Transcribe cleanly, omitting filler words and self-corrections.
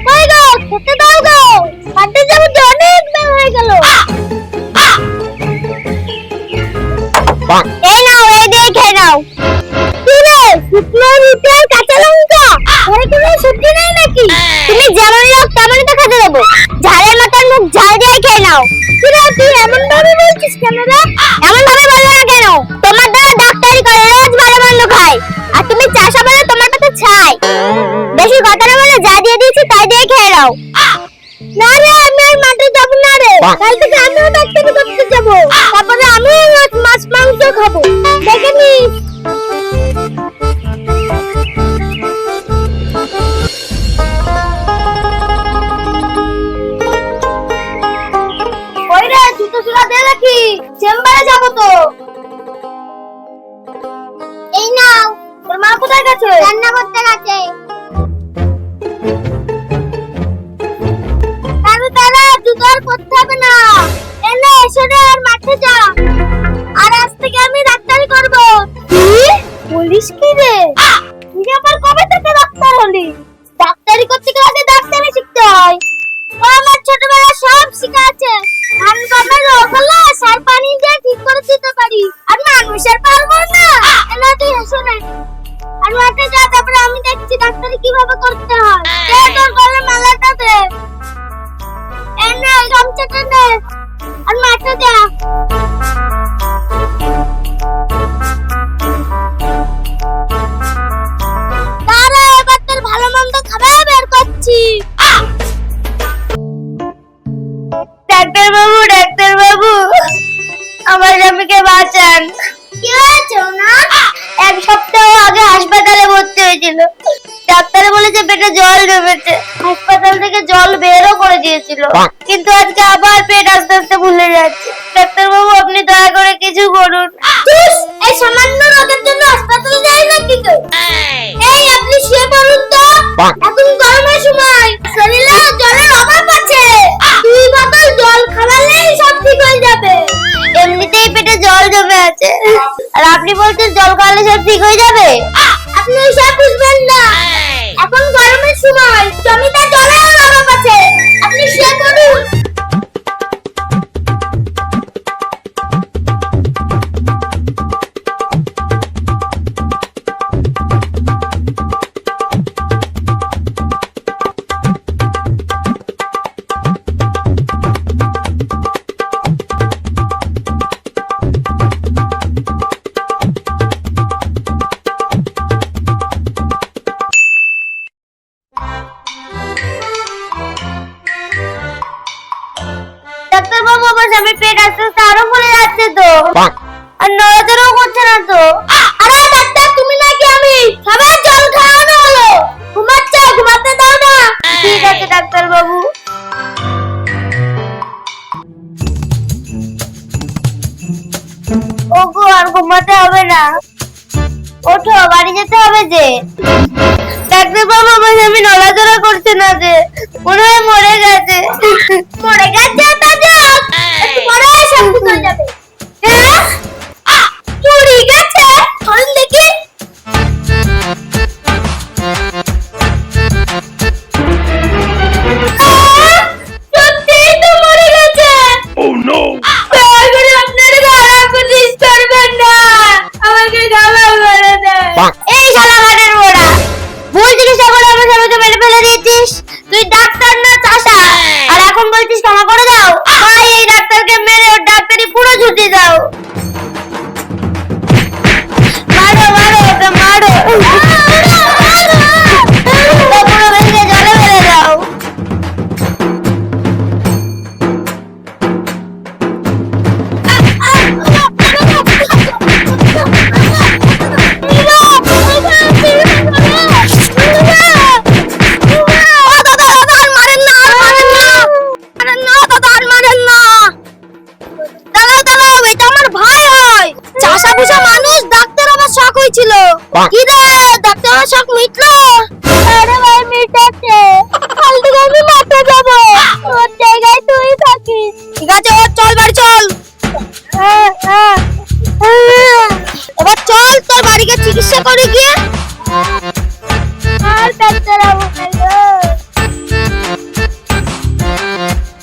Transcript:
কই গো, খেতে দাও গো, মাঠে যাবো তো, অনেক বেলা হয়ে গেল। এই নাও, এই দিয়ে খেয়ে নাও। কি রে, শুকনো রুটি আর কাঁচা লঙ্কা, ঘরে কোনো সবজি নেই নাকি? তুমি যেমন লোক তেমনই তো খেতে দেবো। ঝালের মাথার মুখ ঝাল দিয়ে খেয়ে নাও। কি রে, তুই এমন ভাবে বলছিস কেন রে? এমন ভাবে বলবো না কেন? তোমার দ্বারা ডাক্তারি করে রোজ ভালো মন্দ খায়, আর তুমি চাষা বলে তোমার কাছে ছাই। বেশি কথা না বলে যা দিয়ে দিয়েছি তাই দিয়ে খেয়ে নাও। না রে, আমি আর মাঠে যাব না রে, কাল থেকে আমিও ডাক্তারি করতে যাব, তারপরে আমিও মাছ মাংস খাবো, দেখে নিস। ওই রে, জুতো জোড়া দে নাকি, চেম্বারে যাব তো। এই নাও। তোর মা কোথায় গেছে? রান্না করতে গেছে। জুতো আর পরতে হবে না, এনে এসে রে, আর মাঠে যা। আর আজ থেকে আমি ডাক্তারি করব। কি বলিস কি রে? তুই আবার কবে থেকে ডাক্তার হলি? ডাক্তারি করতে গেলে ডাক্তারি শিখতে হয়। ও আমার ছোটবেলা সব শিখা আছে। ধান গমের রোগ হলে সার পানি দিয়ে ঠিক করে দিতে পারি, আর মানুষের পারবো না। এনে তুই এসে নে, আর মাঠে যা, তারপরে আমি দেখছি ডাক্তারি কিভাবে করতে হয়। দে তোর গলার মালাটা দে, এনে গামছাটা নে, আর মাঠে যা। তারে এবার তোর ভালো মন্দ খাবার বের করছি। ডাক্তার বাবু, আমার স্বামীকে বাঁচান। কি হয়েছে না? এক সপ্তাহ আগে হাসপাতালে ভর্তি হয়েছিল। ডাক্তার বলেছে পেটে জল জমেছে, হাসপাতাল থেকে জল বেরও করে দিয়েছিল, কিন্তু আজকে আবার পেট আস্তে আস্তে ফুলে যাচ্ছে। ডাক্তার বাবু, আপনি দয়া করে কিছু করুন। এই সামান্য রোগের জন্য হাসপাতালে যাই নাকি তো? এই আপনি শুয়ে পড়ুন তো, এখন গরমের সময় শরীরে জলের অভাব আছে। 2 বোতল জল খাওয়ালেই সব ঠিক হয়ে যাবে। এমনিতেই পেটে জল জমে আছে, আর আপনি বলছেন জল খাওয়ালে সব ঠিক হয়ে যাবে? আপনি সব বুঝবেন না, এখন গরমের সময় জমিতে জলের অভাব আছে। আপনি শুয়ে পড়ুন। ডাক্তার বাবু, আমার স্বামীর পেট আস্তে আস্তে আরো ফুলে যাচ্ছে তো, আর নড়াচড়াও করছে না তো। আরে ডাক্তার, তুমি নাকি আমি? সবাই জল খাওয়ানো হলো, ঘুমাচ্ছে, ঘুমাতে দাও না। ঠিক আছে ডাক্তার বাবু। ওগো, আর ঘুমাতে হবে না, ওঠো, বাড়ি যেতে হবে যে। ডাক্তার বাবু, আমার স্বামী নড়াচড়া করছে না যে, মনে হয় মরে গেছে। মরে গেছে তো যাক, মরে সব ঠিক হয়ে যাবে। হ্যাঁ, মরে গেছে, চলুন দেখি। সত্যিই তো মরে গেছে। Oh no! দয়া করে আপনারা খারাপ জিনিস করবেন না, আমাকে ক্ষমা করে দেন। এই শালা মাঠের মোড়া, ভুল চিকিৎসা করে আমার স্বামীকে মেরে ফেলে দিয়েছিস। তুই ডাক্তার না চাষা, আর এখন বলছিস ক্ষমা করে দাও? ভাই, এই ডাক্তারকে মেরে ওর ডাক্তারি পুরো ছুটি দাও। মারো মারো ওকে, মারো, পুরো ভেঙে জলে ফেলে দাও। কি রে, ডাক্তার শখ মিটলো? আরে ভাই, মিটাচ্ছে, কাল থেকে আমি মাঠে যাবো, ওর জায়গায় তুই থাকিস। ঠিক আছে, চল বাড়ি চল। এবার চল, তোর বাড়িকে চিকিৎসা করে গিয়ে। আর ডাক্তার বাবু।